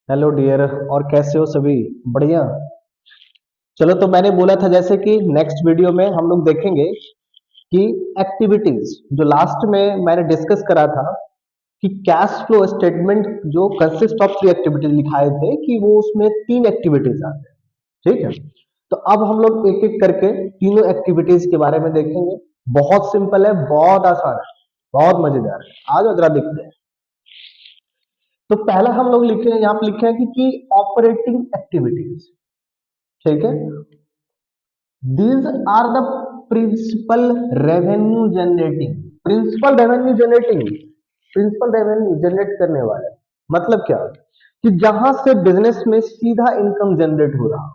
Hello dear. और कैसे हो सभी? बढ़िया। चलो, तो मैंने बोला था जैसे कि नेक्स्ट वीडियो में हम लोग देखेंगे कि एक्टिविटीज जो लास्ट में मैंने डिस्कस करा था कि कैश फ्लो स्टेटमेंट जो कंसिस्ट ऑफ थ्री एक्टिविटीज लिखाए थे कि वो उसमें तीन एक्टिविटीज आते हैं। ठीक है, तो अब हम लोग एक एक करके तीनों एक्टिविटीज के बारे में देखेंगे। बहुत सिंपल है, बहुत आसान है, बहुत मजेदार है। आज जरा देखते हैं। तो पहला हम लोग लिखे हैं, यहाँ पे लिखे हैं कि ऑपरेटिंग एक्टिविटीज। ठीक है, these are the principal revenue generating principal revenue generating principal revenue generate करने वाले। मतलब क्या कि जहां से बिजनेस में सीधा इनकम जनरेट हो रहा,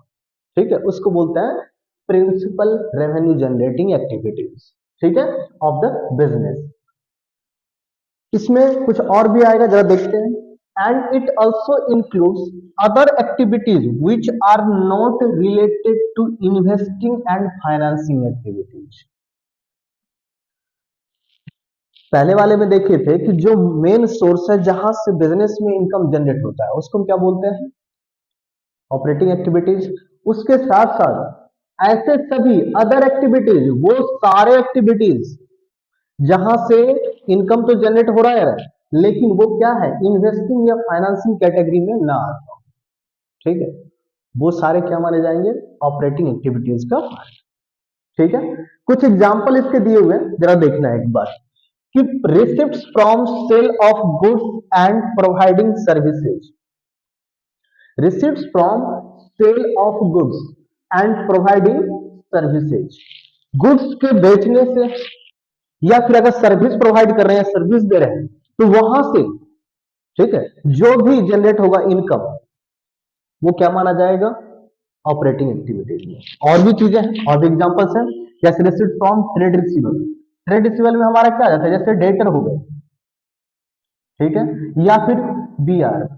ठीक है, उसको बोलते हैं प्रिंसिपल रेवेन्यू जनरेटिंग एक्टिविटीज। ठीक है, ऑफ द बिजनेस। इसमें कुछ और भी आएगा, जरा देखते हैं। And it also includes other activities which are not related to investing and financing activities. पहले वाले में देखे थे कि जो मेन सोर्स है जहां से बिजनेस में इनकम जनरेट होता है उसको हम क्या बोलते हैं? Operating activities. उसके साथ साथ ऐसे सभी अदर एक्टिविटीज, वो सारे एक्टिविटीज जहां से इनकम तो जनरेट हो रहा है लेकिन वो क्या है, इन्वेस्टिंग या फाइनेंसिंग कैटेगरी में ना आता हो। ठीक है, वो सारे क्या माने जाएंगे? ऑपरेटिंग एक्टिविटीज का पार्ट। ठीक है, कुछ एग्जांपल इसके दिए हुए हैं, जरा देखना है एक बार कि receipts from sale of goods and providing services. Receipts from sale of goods and providing services. Goods के बेचने से या फिर अगर सर्विस प्रोवाइड कर रहे हैं, सर्विस दे रहे हैं, तो वहां से, ठीक है, जो भी जनरेट होगा इनकम, वो क्या माना जाएगा? ऑपरेटिंग एक्टिविटीज में। और भी चीजें हैं, और भी एग्जांपल्स हैं, जैसे receipt from trade receivable. Trade receivable में हमारा क्या आ जाता है? जैसे डेटर हो गए, ठीक है, या फिर बीआर।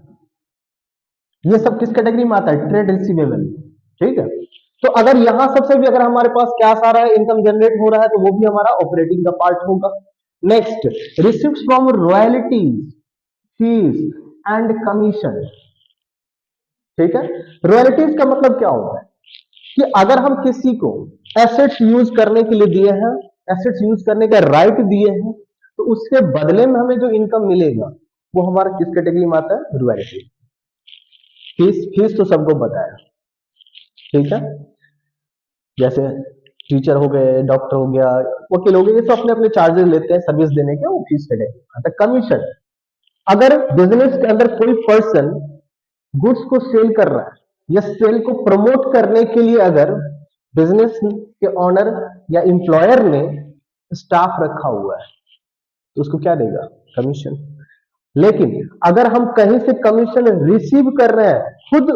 ये सब किस कैटेगरी में आता है? Trade receivable. ठीक है, तो अगर यहां सबसे भी अगर हमारे पास क्या आ रहा है, इनकम जनरेट हो रहा है, तो वो भी हमारा ऑपरेटिंग का पार्ट होगा। Next, receipt from royalties, fees and commission. ठीक है, रॉयल्टीज का मतलब क्या होता है कि अगर हम किसी को एसेट्स यूज करने के लिए दिए हैं, एसेट्स यूज करने का राइट दिए हैं, तो उसके बदले में हमें जो इनकम मिलेगा वो हमारा किस कैटेगरी में आता है? रॉयल्टी। फीस, फीस तो सबको पता है। ठीक है, जैसे टीचर हो गए, डॉक्टर हो गया, वकील हो गए, ये सब अपने अपने चार्जेस लेते हैं सर्विस देने के, वो फीस कैटेगरी में आता है। कमीशन, अगर बिजनेस के अंदर कोई पर्सन गुड्स को सेल कर रहा है या सेल को प्रमोट करने के लिए अगर बिजनेस के ऑनर या एम्प्लॉयर ने स्टाफ रखा हुआ है, तो उसको क्या देगा? कमीशन। लेकिन अगर हम कहीं से कमीशन रिसीव कर रहे हैं खुद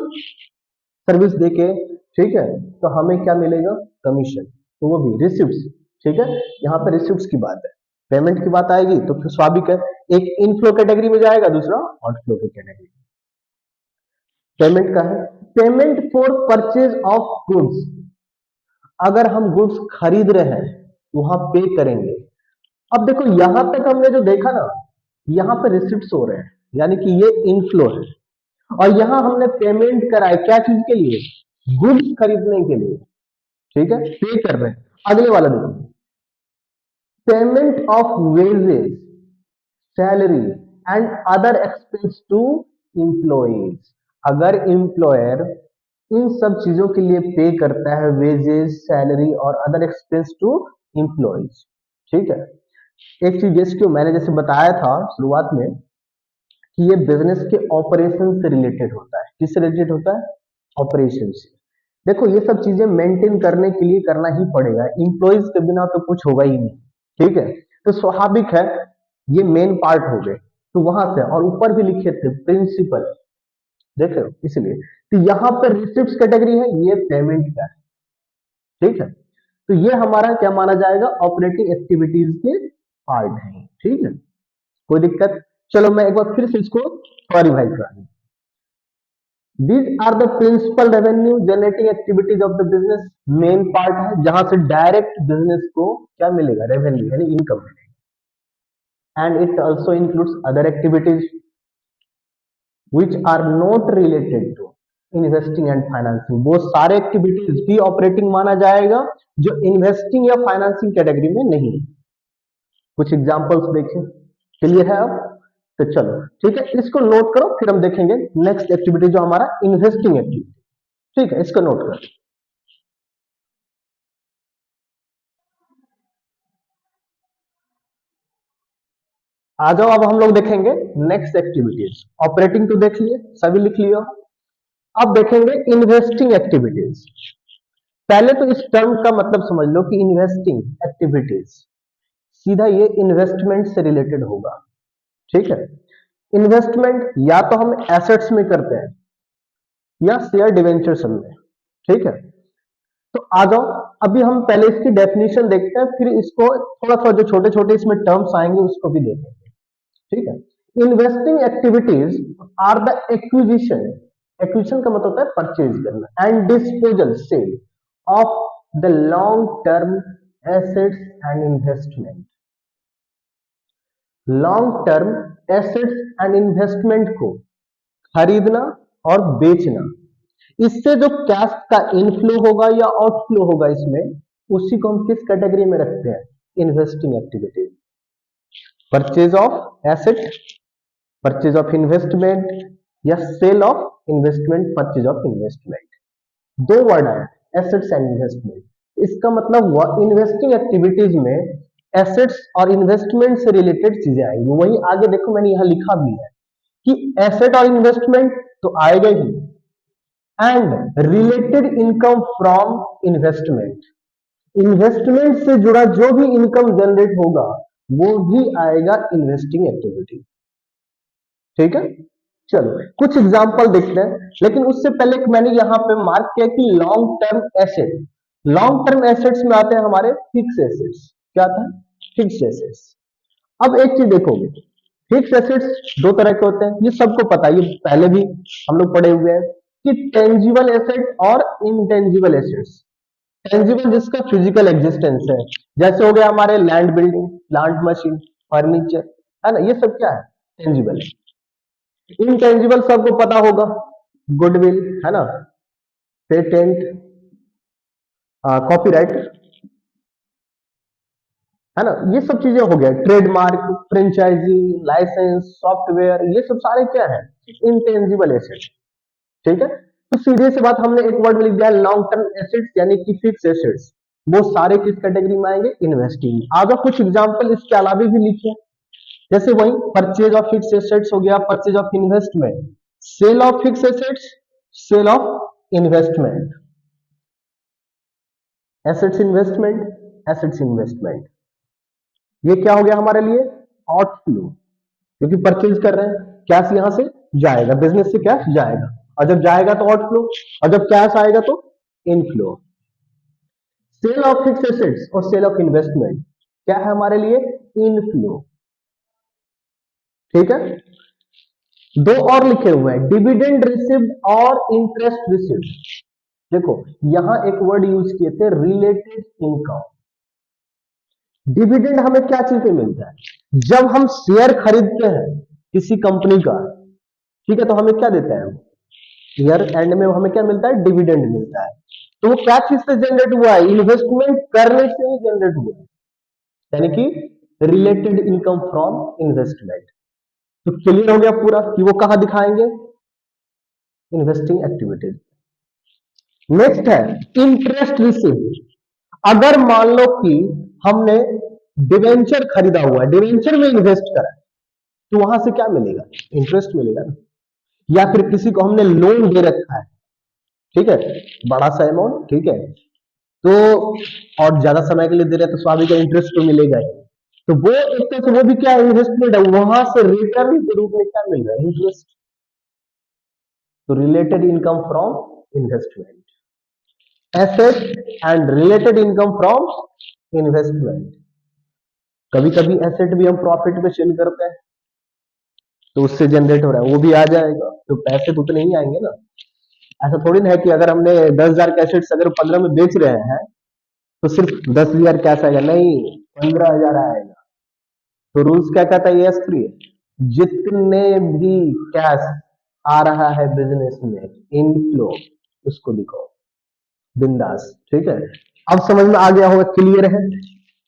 सर्विस देके, ठीक है, तो हमें क्या मिलेगा? कमीशन। तो वो भी रिसिप्ट्स। ठीक है, यहाँ पे रिसिप्ट्स की बात है। पेमेंट की बात आएगी तो फिर स्वाभाविक है, एक इनफ्लो कैटेगरी में जाएगा, दूसरा आउटफ्लो की कैटेगरी। पेमेंट का है, payment for purchase of goods. अगर हम गुड्स खरीद रहे हैं तो वहां पे करेंगे। अब देखो, यहां तक हमने जो देखा ना, यहां पे रिसिप्ट्स हो रहे हैं, यानी कि ये इनफ्लो है। और यहां हमने पेमेंट करा है, क्या चीज के लिए? गुड्स खरीदने के लिए। ठीक है, पे कर रहे हैं। अगले वाला देखो, payment of wages, salary and other expense to employees. अगर एम्प्लॉयर इन सब चीजों के लिए पे करता है, वेजेस, सैलरी और अदर एक्सपेंस टू इंप्लॉइज। ठीक है, एक चीज जैसे कि मैंने जैसे बताया था शुरुआत में कि ये बिजनेस के ऑपरेशन से रिलेटेड होता है। किससे रिलेटेड होता है? ऑपरेशन से। देखो, ये सब चीजें मेंटेन करने के लिए करना ही पड़ेगा, इंप्लॉइज के बिना तो कुछ होगा ही नहीं। ठीक है, तो स्वाभाविक है, ये मेन पार्ट हो गए। तो वहां से, और ऊपर भी लिखे थे प्रिंसिपल, देख रहे हो, इसलिए तो यहाँ पर रिसिप्ट कैटेगरी है, ये पेमेंट का है। ठीक है, तो ये हमारा क्या माना जाएगा? ऑपरेटिंग एक्टिविटीज के पार्ट है। ठीक है, कोई दिक्कत? चलो मैं एक बार फिर से इसको रिवाइज करा दूं। These are the principal revenue generating activities of the business। Main part है जहां से डायरेक्ट बिजनेस को क्या मिलेगा? रेवेन्यू यानी इनकम मिलेगा। And it also includes other activities. Which are not related to investing and financing, वो सारे एक्टिविटीज भी ऑपरेटिंग माना जाएगा जो इन्वेस्टिंग या फाइनेंसिंग कैटेगरी में नहीं है। कुछ एग्जांपल्स देखें, क्लियर है अब? तो चलो ठीक है, इसको नोट करो, फिर हम देखेंगे नेक्स्ट एक्टिविटी जो हमारा इन्वेस्टिंग एक्टिविटी। ठीक है, इसको नोट करो। आ जाओ, अब हम लोग देखेंगे नेक्स्ट एक्टिविटीज। ऑपरेटिंग तो देख लिए, सभी लिख लियो। अब देखेंगे इन्वेस्टिंग एक्टिविटीज। पहले तो इस टर्म का मतलब समझ लो कि इन्वेस्टिंग एक्टिविटीज सीधा ये इन्वेस्टमेंट से रिलेटेड होगा। ठीक है, इन्वेस्टमेंट या तो हम एसेट्स में करते हैं या शेयर डिवेंचर्स में। ठीक है, तो आ जाओ, अभी हम पहले इसकी डेफिनेशन देखते हैं, फिर इसको थोड़ा सा जो छोटे छोटे इसमें टर्म्स आएंगे उसको भी देखेंगे। ठीक है, investing activities are the acquisition, acquisition का मतलब होता है परचेज करना, and disposal sale of the long term assets and investment. Long term assets and investment को खरीदना और बेचना, इससे जो कैश का इनफ्लो होगा या आउटफ्लो होगा इसमें, उसी को हम किस कैटेगरी में रखते हैं? Investing activity. Purchase of asset, purchase of investment, या sale of investment, purchase of investment. दो वर्ड आए, एसेट्स एंड इन्वेस्टमेंट। इसका मतलब इन्वेस्टिंग एक्टिविटीज में एसेट्स और इन्वेस्टमेंट से रिलेटेड चीजें आएंगी। वही आगे देखो मैंने यहां लिखा भी है कि एसेट और इन्वेस्टमेंट तो आएगा ही, and related income from investment, investment से जुड़ा जो भी इनकम जनरेट होगा वो भी आएगा इन्वेस्टिंग एक्टिविटी। ठीक है, चलो कुछ एग्जांपल देखते हैं, लेकिन उससे पहले मैंने यहां पे मार्क किया कि long term asset. Long term assets में आते हैं हमारे फिक्स एसेट्स। क्या आता है? Fix assets. अब एक चीज देखोगे, फिक्स एसेट्स दो तरह के होते हैं, ये सबको पता है, ये पहले भी हम लोग पढ़े हुए हैं कि टेंजिबल एसेट और इनटेंजिबल एसेट्स। टेंजिबल जिसका फिजिकल एग्जिस्टेंस है, जैसे हो गया हमारे land, building, plant, machine, furniture, है ना, ये सब क्या है? टेंजिबल है। इनटेंजिबल सबको पता होगा, गुडविल, है ना, पेटेंट, कॉपीराइट, है ना, ये सब चीजें हो गया, ट्रेडमार्क, फ्रेंचाइजी, लाइसेंस, सॉफ्टवेयर, ये सब सारे क्या है? Intangible asset. ठीक है, तो सीधे से बात हमने एक वर्ड में लिख दिया लॉन्ग टर्म एसेट्स यानी कि फिक्स एसेट्स, वो सारे किस कैटेगरी में आएंगे? इन्वेस्टिंग। आगे कुछ एग्जांपल इसके अलावा भी लिखे, जैसे वही परचेज ऑफ फिक्स एसेट्स हो गया, purchase of investment, sale of fix assets, sale of investment, assets investment, assets investment. ये क्या हो गया हमारे लिए? आउटफ्लो, क्योंकि परचेज कर रहे हैं, कैश यहां से जाएगा, बिजनेस से कैश जाएगा, और जब जाएगा तो आउटफ्लो, और जब कैश आएगा तो inflow. Sale of fix assets और सेल ऑफ इन्वेस्टमेंट क्या है हमारे लिए? इनफ्लो। ठीक है, दो और लिखे हुए हैं, डिविडेंड रिसीव्ड और इंटरेस्ट रिसीव्ड। देखो यहां एक वर्ड यूज किए थे, रिलेटेड इनकम। डिविडेंड हमें क्या चीज पे मिलता है? जब हम शेयर खरीदते हैं किसी कंपनी का, ठीक है, तो हमें क्या देता है? ईयर एंड में हमें क्या मिलता है? डिविडेंड मिलता है। तो वो क्या चीज से जनरेट हुआ है? इन्वेस्टमेंट करने से ही जनरेट हुआ है, यानी कि रिलेटेड इनकम फ्रॉम इन्वेस्टमेंट। तो क्लियर हो गया पूरा कि वो कहां दिखाएंगे? Investing activities. नेक्स्ट है इंटरेस्ट रिसीव। अगर मान लो कि हमने डिवेंचर खरीदा हुआ है, डिवेंचर में इन्वेस्ट करा है, तो वहां से क्या मिलेगा? इंटरेस्ट मिलेगा ना। या फिर किसी को हमने लोन दे रखा है, ठीक है, बड़ा सा अमाउंट, ठीक है, तो और ज्यादा समय के लिए दे रहे हैं तो स्वाभाविक इंटरेस्ट तो मिलेगा ही। तो वो एक तरह से वो भी क्या इन्वेस्टमेंट है, वहां से रिटर्न के रूप में क्या मिल रहा है? इंटरेस्ट। तो related income from investment, asset and related income from investment. कभी कभी एसेट भी हम प्रॉफिट में सेल करते हैं तो उससे जनरेट हो रहा है, वो भी आ जाएगा, तो पैसे तो उतने ही आएंगे ना। ऐसा थोड़ी ना है कि अगर हमने 10,000 के एसेट्स अगर 15 में बेच रहे हैं तो सिर्फ 10,000 कैश आएगा, नहीं, 15,000 आएगा। तो रूल्स क्या कहता है? ES3, जितने भी कैश आ रहा है बिजनेस में, इनफ्लो, उसको लिखो बिंदास। ठीक है, अब समझ में आ गया होगा, क्लियर है।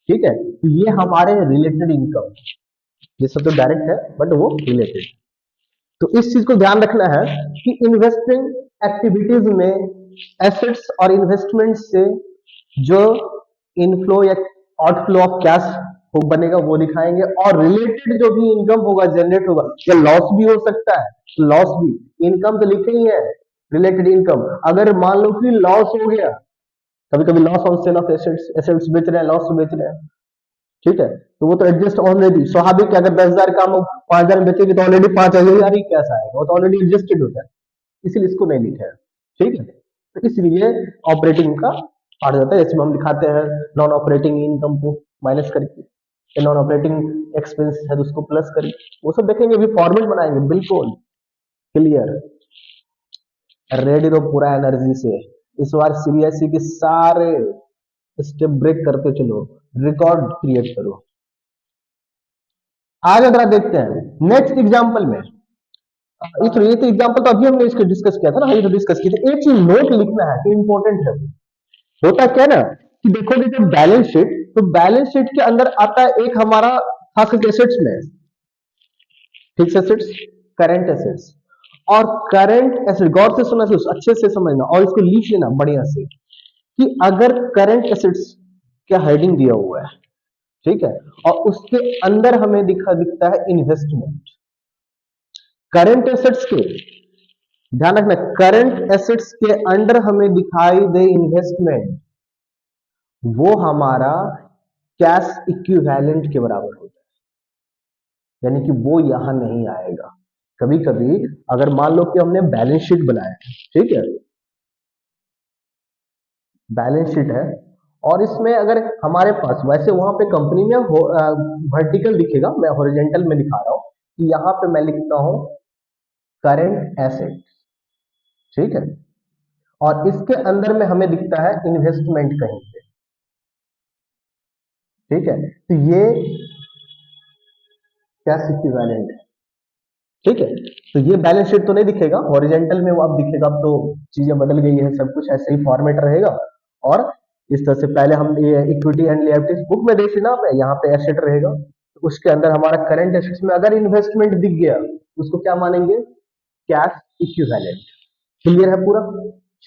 ठीक है, तो ये हमारे रिलेटेड इनकम, ये सब तो डायरेक्ट है बट वो रिलेटेड। तो इस चीज को ध्यान रखना है कि इन्वेस्टिंग एक्टिविटीज में एसेट्स और इन्वेस्टमेंट से जो इनफ्लो या आउटफ्लो ऑफ कैश हो बनेगा वो दिखाएंगे, और रिलेटेड जो भी इनकम होगा जनरेट होगा, या लॉस भी हो सकता है, लॉस भी, इनकम तो लिखे ही है रिलेटेड इनकम। अगर मान लो कि लॉस हो गया, कभी कभी loss on sale of assets, assets बेच रहे हैं, लॉस बेच रहे हैं, ठीक है, तो वो तो एडजस्ट ऑलरेडी स्वाभाविक है, अगर 10,000 का हम 5,000 में बेचेंगे तो ऑलरेडी 5,000 ही कैसा आएगा, वो तो ऑलरेडी एडजस्टेड होता है, इसीलिए इसको नहीं लिखा है। ठीक है, तो इसलिए ऑपरेटिंग का पार्ट जाता है, इसमें हम दिखाते हैं नॉन ऑपरेटिंग इनकम को माइनस करके, नॉन ऑपरेटिंग एक्सपेंस है तो उसको प्लस करके, वो सब देखेंगे, अभी फॉर्मेट बनाएंगे बिल्कुल क्लियर, रेडी रहो पूरा एनर्जी से। इस बार सीबीएसई के सारे स्टेप ब्रेक करते चलो, रिकॉर्ड क्रिएट करो। आगे जरा देखते हैं नेक्स्ट एग्जांपल में। ये तो एग्जांपल तो अभी हमने इसको डिस्कस किया था ना, ये तो डिस्कस किया था। एक चीज नोट लिखना है कि इंपॉर्टेंट है। होता क्या ना कि देखोगे जब बैलेंस शीट, तो बैलेंस शीट के अंदर आता है एक हमारा खास एसेट्स में फिक्स एसेट्स, करंट एसेट्स, और करंट एसेट, गौर से सुनना, अच्छे से समझना और इसको लिख लेना बढ़िया से, कि अगर करंट एसेट्स का हेडिंग दिया हुआ है, ठीक है, और उसके अंदर हमें दिखता है इन्वेस्टमेंट, करंट एसेट्स के, ध्यान रखना, करंट एसेट्स के अंडर हमें दिखाई दे इन्वेस्टमेंट, वो हमारा कैश इक्विवेलेंट के बराबर होता है, यानी कि वो यहां नहीं आएगा। कभी कभी अगर मान लो कि हमने बैलेंस शीट बनाया है, ठीक है, बैलेंस शीट है, और इसमें अगर हमारे पास, वैसे वहां पे कंपनी में वर्टिकल दिखेगा, मैं हॉरिजॉन्टल में दिखा रहा हूं कि यहां पे मैं लिखता हूं करंट एसेट, ठीक है, और इसके अंदर में हमें दिखता है इन्वेस्टमेंट कहीं पे, ठीक है, तो ये कैश इक्विवेलेंट है, ठीक है, तो ये बैलेंस शीट तो नहीं दिखेगा हॉरिजॉन्टल में, वो अब दिखेगा, अब तो चीजें बदल गई है, सब कुछ ऐसे ही फॉर्मेट रहेगा। और इस तरह से पहले हम ये इक्विटी एंड लिएबिलिटीज बुक में देखी ना, यहाँ पे एसेट रहेगा, तो उसके अंदर हमारा करंट एसेट्स में अगर इन्वेस्टमेंट दिख गया, उसको क्या मानेंगे, कैश इक्विवेलेंट। क्लियर है पूरा,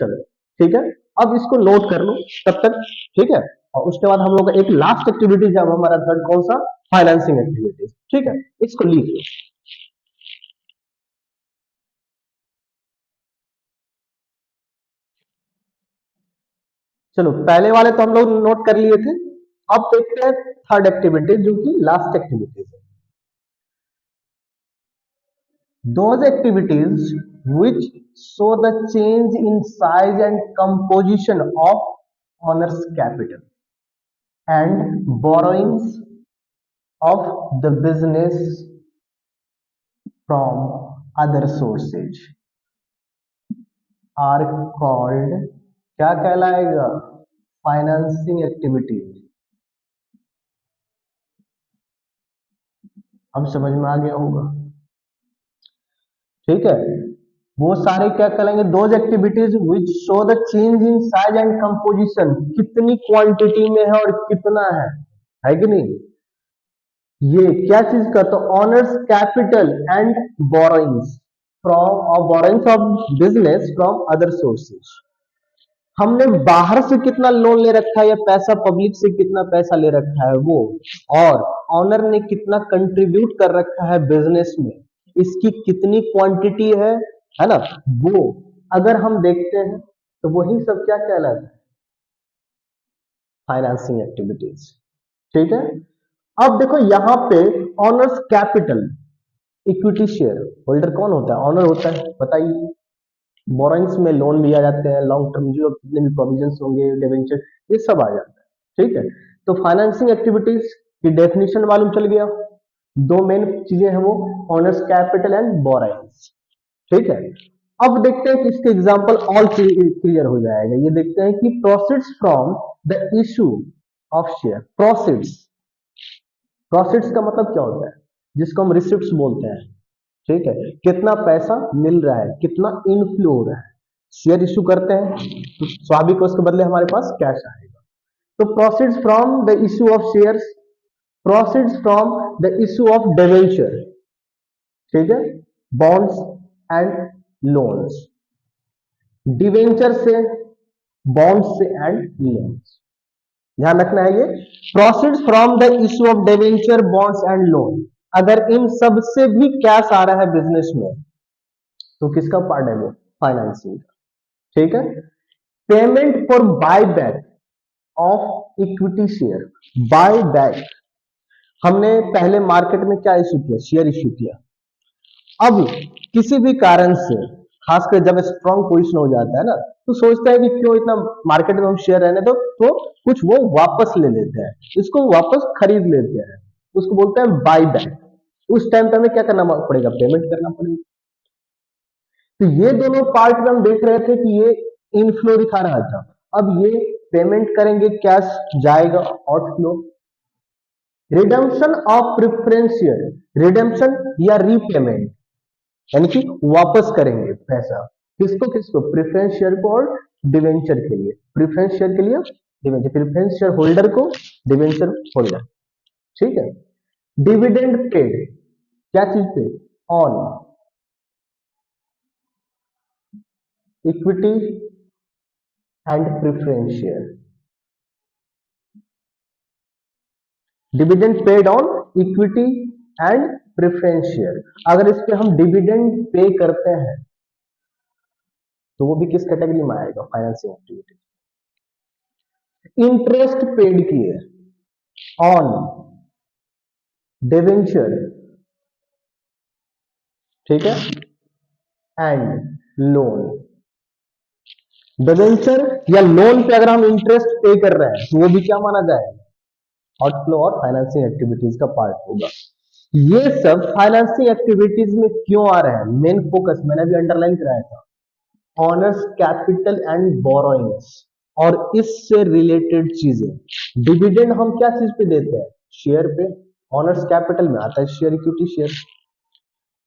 चलो ठीक है, अब इसको नोट कर लो तब तक, ठीक है, और उसके बाद हम लोग का एक लास्ट एक्टिविटी है, हमारा थर्ड कौन सा, फाइनेंसिंग एक्टिविटीज, ठीक है, इसको लिख लो। चलो पहले वाले तो हम लोग नोट कर लिए थे, अब देखते हैं थर्ड एक्टिविटी जो कि लास्ट एक्टिविटीज है। Those activities which show the change in size and composition of owner's capital and borrowings of the business from other sources are called, क्या कहलाएगा, फाइनेंसिंग एक्टिविटी। अब समझ में आ गया होगा, ठीक है, वो सारे क्या कहलाएंगे, those activities which show the change in size and composition, कितनी क्वांटिटी में है और कितना है कि नहीं, ये क्या चीज का, तो owners capital and borrowings from, और borrowings of business from other sources, हमने बाहर से कितना लोन ले रखा है या पैसा पब्लिक से कितना पैसा ले रखा है वो, और ऑनर ने कितना कंट्रीब्यूट कर रखा है बिजनेस में, इसकी कितनी क्वांटिटी है ना, वो अगर हम देखते हैं तो वही सब क्या कहलाता है, फाइनेंसिंग एक्टिविटीज, ठीक है। अब देखो यहां पे honours capital, equity share holder कौन होता है, ऑनर होता है, बताइए। बोरोइंग्स में लोन भी आ जाते हैं, लॉन्ग टर्म जो जितने भी प्रोविजंस होंगे, डिवेंचर, ये सब आ जाता है, ठीक है। तो फाइनेंसिंग एक्टिविटीज की डेफिनेशन मालूम चल गया, दो मेन चीजें हैं वो, ऑनर्स कैपिटल एंड बोरोइंग्स, ठीक है। अब देखते हैं कि इसके एग्जांपल ऑल क्लियर हो जाएगा। ये देखते हैं कि proceeds from the issue of share, proceeds, proceeds का मतलब क्या होता है, जिसको हम रिसिप्ट्स बोलते हैं, ठीक है, कितना पैसा मिल रहा है, कितना इनफ्लो हो रहा है। शेयर इशू करते हैं तो स्वाभाविक उसके बदले हमारे पास कैश आएगा। तो proceeds from the issue of shares, proceeds from the issue of debenture, ठीक है, बॉन्ड्स एंड लोन्स, डिवेंचर से, बॉन्ड्स से एंड लोन्स, ध्यान रखना है ये। Proceeds from the issue of debenture, bonds and loan, अगर इन सब से भी कैश आ रहा है बिजनेस में तो किसका पार्ट है वो, फाइनेंसिंग का, ठीक है। Payment for buy back of equity share, buy back, हमने पहले मार्केट में क्या इशू किया, शेयर इशू किया। अब किसी भी कारण से, खासकर जब स्ट्रॉन्ग पोजीशन हो जाता है ना, तो सोचता है कि क्यों इतना मार्केट में हम शेयर रहने दो, तो कुछ वो वापस ले लेते हैं, इसको वापस खरीद लेते हैं, उसको बोलते हैं बाई बैक। उस टाइम पे हमें क्या करना पड़ेगा, पेमेंट करना पड़ेगा। तो ये दोनों पार्ट में हम देख रहे थे कि ये इनफ्लो दिखा रहा था, अब ये पेमेंट करेंगे, कैश जाएगा outflow. Redemption of preference share, redemption या रीपेमेंट, यानी कि वापस करेंगे पैसा, किसको किसको, प्रेफरेंस शेयर को और डिवेंचर के लिए, प्रेफरेंस शेयर के लिए डिवेंचर, प्रेफरेंस शेयर होल्डर को, डिवेंचर होल्डर, ठीक है। डिविडेंड पेड, क्या चीज पे, on equity and preference share, dividend paid on equity and preference share. अगर इस पे हम डिविडेंड पे करते हैं तो वो भी किस कैटेगरी में आएगा, फाइनेंसिंग एक्टिविटी। इंटरेस्ट पेड किए ऑन डिवेंचर, ठीक है, एंड लोन, डिवेंचर या लोन पे अगर हम इंटरेस्ट पे कर रहे हैं तो वो भी क्या माना जाएगा, आउटफ्लो और फाइनेंसिंग एक्टिविटीज का पार्ट होगा। ये सब फाइनेंसिंग एक्टिविटीज में क्यों आ रहे हैं, मेन फोकस मैंने अभी अंडरलाइन कराया था, ऑनर्स कैपिटल एंड बोरोइंग्स और इससे रिलेटेड चीजें। डिविडेंड हम क्या चीज पे देते हैं, शेयर पे, ऑनर्स कैपिटल में आता है share, equity share.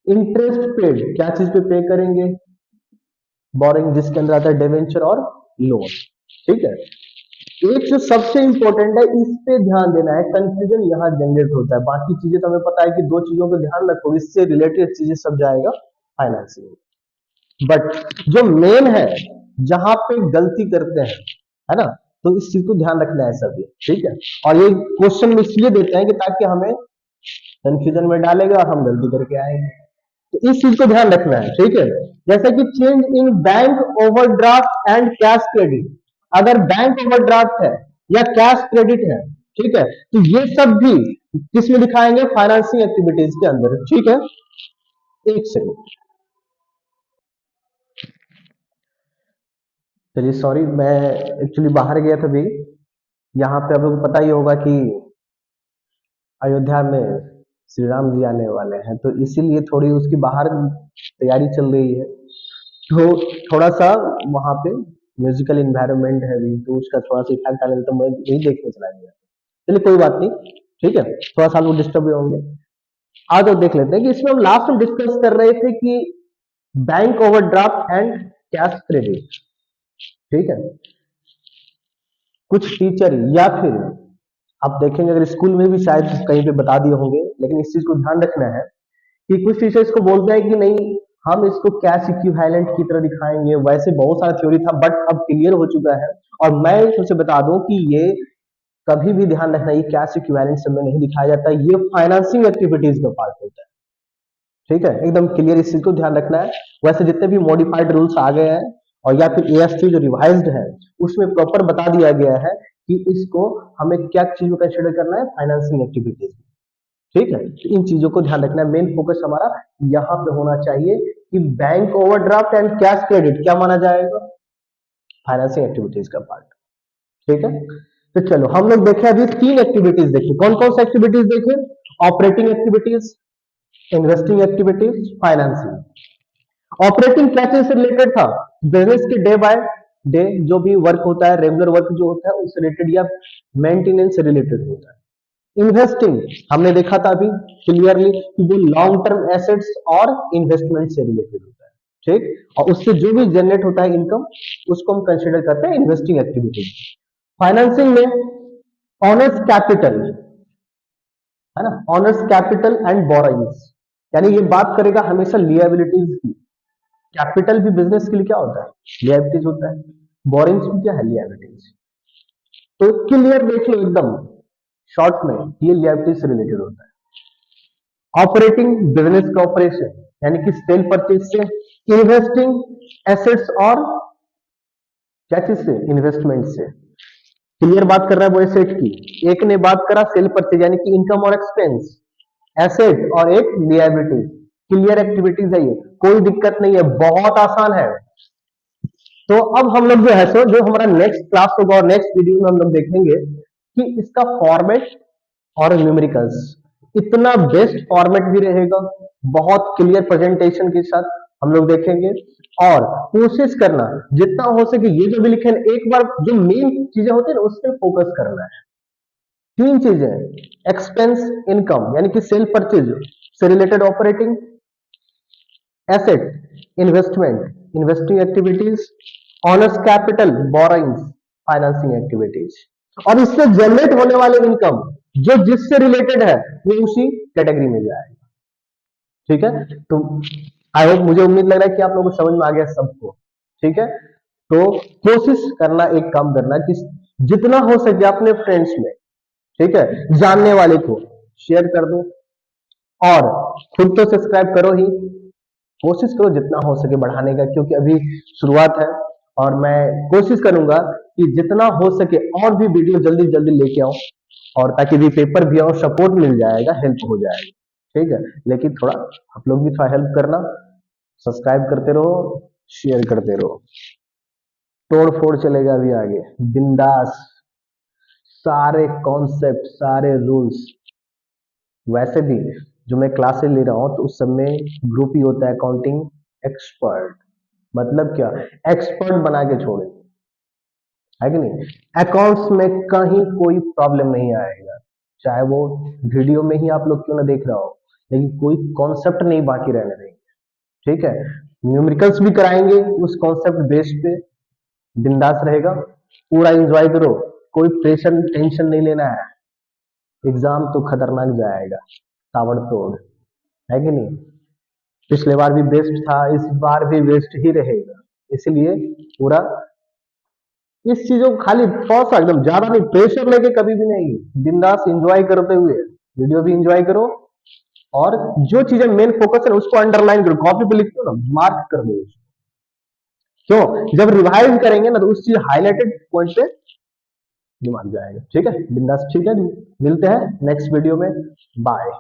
Interest paid क्या चीज पे पे करेंगे, बोरिंग, जिसके अंदर आता है डिवेंचर और लोन, ठीक है। एक जो सबसे इंपॉर्टेंट है, इस पे ध्यान देना है, कंफ्यूजन यहां जनरेट होता है, बाकी चीजें तो हमें पता है कि दो चीजों पे ध्यान रखो, इससे रिलेटेड चीजें सब जाएगा फाइनेंसिंग, बट जो मेन है, जहां पे गलती करते हैं, है ना, तो इस चीज को ध्यान रखना है सभी, ठीक है। और ये क्वेश्चन में इसलिए देते हैं कि ताकि हमें कंफ्यूजन में डालेगा और हम गलती करके आएंगे, तो इस चीज को ध्यान रखना है, ठीक है। जैसे कि change in bank overdraft and cash credit, अगर बैंक ओवरड्राफ्ट है या कैश क्रेडिट है, ठीक है, तो ये सब भी किसमें दिखाएंगे, फाइनेंसिंग एक्टिविटीज के अंदर, ठीक है। एक सेकंड, चलिए सॉरी, मैं एक्चुअली बाहर गया था अभी। यहाँ पे आप लोगों को पता ही होगा कि अयोध्या में श्री राम जी आने वाले हैं, तो इसीलिए थोड़ी उसकी बाहर तैयारी चल रही है, तो थोड़ा सा वहां पे म्यूजिकल इन्वायरमेंट है भी, तो उसका थोड़ा सा इफेक्ट आने तो मैं यही देखने चला गया। चलिए कोई बात नहीं, ठीक है, थोड़ा सा लोग डिस्टर्ब होंगे। आज तो देख लेते हैं कि इसमें हम लास्ट में डिस्कस कर रहे थे कि bank overdraft and cash credit, ठीक है। कुछ टीचर या फिर आप देखेंगे, अगर स्कूल में भी शायद कहीं पे बता दिए होंगे, लेकिन इस चीज को ध्यान रखना है कि कुछ टीचर इसको बोलते हैं कि नहीं, हम इसको कैश इक्विवेलेंट की तरह दिखाएंगे, वैसे बहुत सारा थ्योरी था बट अब क्लियर हो चुका है। और मैं तुमसे बता दूं कि ये कभी भी ध्यान रखना, ये कैश इक्विवेलेंट सब में नहीं दिखाया जाता, ये फाइनेंसिंग एक्टिविटीज का पार्ट होता है, ठीक है, एकदम क्लियर, इस चीज को ध्यान रखना है। वैसे जितने भी मॉडिफाइड रूल्स आ गए हैं और या फिर एएस3 जो रिवाइज्ड है, उसमें प्रॉपर बता दिया गया है कि इसको हमें क्या चीज को कंसिडर करना है, फाइनेंसिंग एक्टिविटीज, ठीक है। तो इन चीजों को ध्यान रखना है, मेन फोकस हमारा यहां पे होना चाहिए कि bank overdraft and cash credit क्या माना जाएगा, फाइनेंसिंग एक्टिविटीज का पार्ट, ठीक है। तो चलो हम लोग देखें, अभी तीन एक्टिविटीज देखें, कौन कौन सी एक्टिविटीज देखें, operating activities, investing activities, financing. Operating क्या चीज से रिलेटेड था, बिजनेस के डे बाय डे जो भी वर्क होता है, रेगुलर वर्क जो होता है उससे रिलेटेड या मेंटेनेंस से रिलेटेड होता है, इन्वेस्टिंग हमने देखा था अभी क्लियरली कि वो लॉन्ग टर्म एसेट्स और इन्वेस्टमेंट से रिलेटेड होता है, ठीक। और उससे जो भी जनरेट होता है इनकम, उसको हम कंसिडर करते हैं इन्वेस्टिंग एक्टिविटी। फाइनेंसिंग में ऑनर्स कैपिटल, है ना, ऑनर्स कैपिटल एंड बोरोइंग्स, यानी ये बात करेगा हमेशा लिएबिलिटीज की। कैपिटल भी बिजनेस के लिए क्या होता है, लिएबिलिटीज होता है। बोरोइंग्स भी क्या है, लिएबिलिटीज। तो क्लियर देख लो एकदम शॉर्ट में, ये लिएबिलिटीज से रिलेटेड होता है। ऑपरेटिंग बिजनेस का ऑपरेशन, यानी कि सेल परचेज से। इन्वेस्टिंग एसेट्स और क्या चीज से, इन्वेस्टमेंट से। क्लियर बात कर रहा है वो एसेट की, एक ने बात करा सेल परचेज यानी कि इनकम और एक्सपेंस, एसेट और एक लिएबिलिटी। क्लियर एक्टिविटीज है ये, कोई दिक्कत नहीं है, बहुत आसान है। तो अब हम लोग जो है सो जो हमारा नेक्स्ट क्लास होगा और नेक्स्ट वीडियो में हम लोग देखेंगे कि इसका फॉर्मेट और न्यूमेरिकल्स, इतना बेस्ट फॉर्मेट भी रहेगा, बहुत क्लियर प्रेजेंटेशन के साथ हम लोग देखेंगे। और कोशिश करना जितना हो सके ये जो भी लिखे हैं, एक बार जो मेन चीजें होती है ना उस पर फोकस करना है। तीन चीजें, एक्सपेंस इनकम यानी कि सेल परचेज से related operating, asset investment investing activities, honours capital borrowings financing activities. और इससे जनरेट होने वाले इनकम जो जिससे रिलेटेड है वो उसी कैटेगरी में जाएगा, ठीक है। तो आई होप, मुझे उम्मीद लग रहा है कि आप लोगों को समझ में आ गया सबको, ठीक है। तो कोशिश करना, एक काम करना कि जितना हो सके अपने फ्रेंड्स में, ठीक है, जानने वाले को शेयर कर दो और खुद तो सब्सक्राइब करो ही, कोशिश करो जितना हो सके बढ़ाने का, क्योंकि अभी शुरुआत है। और मैं कोशिश करूंगा कि जितना हो सके और भी वीडियो जल्दी जल्दी लेके आऊं, और ताकि भी पेपर भी और सपोर्ट मिल जाएगा, हेल्प हो जाएगा, ठीक है। लेकिन थोड़ा आप लोग भी थोड़ा हेल्प करना, सब्सक्राइब करते रहो, शेयर करते रहो, तोड़ फोड़ चलेगा अभी आगे, बिंदास। सारे कॉन्सेप्ट, सारे रूल्स, वैसे भी जो मैं क्लासेस ले रहा हूं तो उस सब में ग्रुप ही होता है अकाउंटिंग एक्सपर्ट, मतलब क्या, एक्सपर्ट बना के छोड़े, है कि नहीं। अकाउंट्स में कहीं कोई प्रॉब्लम नहीं आएगा, चाहे वो वीडियो में ही आप लोग क्यों ना देख रहा हो, लेकिन कोई कॉन्सेप्ट नहीं बाकी रहने देंगे, ठीक है। न्यूमेरिकल्स भी कराएंगे उस कॉन्सेप्ट बेस पे, बिंदास रहेगा, पूरा एंजॉय करो, कोई प्रेशर टेंशन नहीं लेना है। एग्जाम तो खतरनाक जाएगा, ताबड़तोड़, है कि नहीं। पिछले बार भी बेस्ट था, इस बार भी बेस्ट ही रहेगा, इसलिए पूरा इस चीजों को खाली थोड़ा सा एकदम ज्यादा नहीं, प्रेशर लेके कभी भी नहीं, बिंदास एंजॉय करते हुए वीडियो भी एंजॉय करो। और जो चीजें मेन फोकस है उसको अंडरलाइन करो, कॉपी पे लिख दो ना, मार्क कर दो उसको। क्यों, जब रिवाइज करेंगे ना तो उस चीज हाईलाइटेड पॉइंट पे दिमाग जाएगा, ठीक है। बिंदास, ठीक है, मिलते हैं नेक्स्ट वीडियो में, बाय।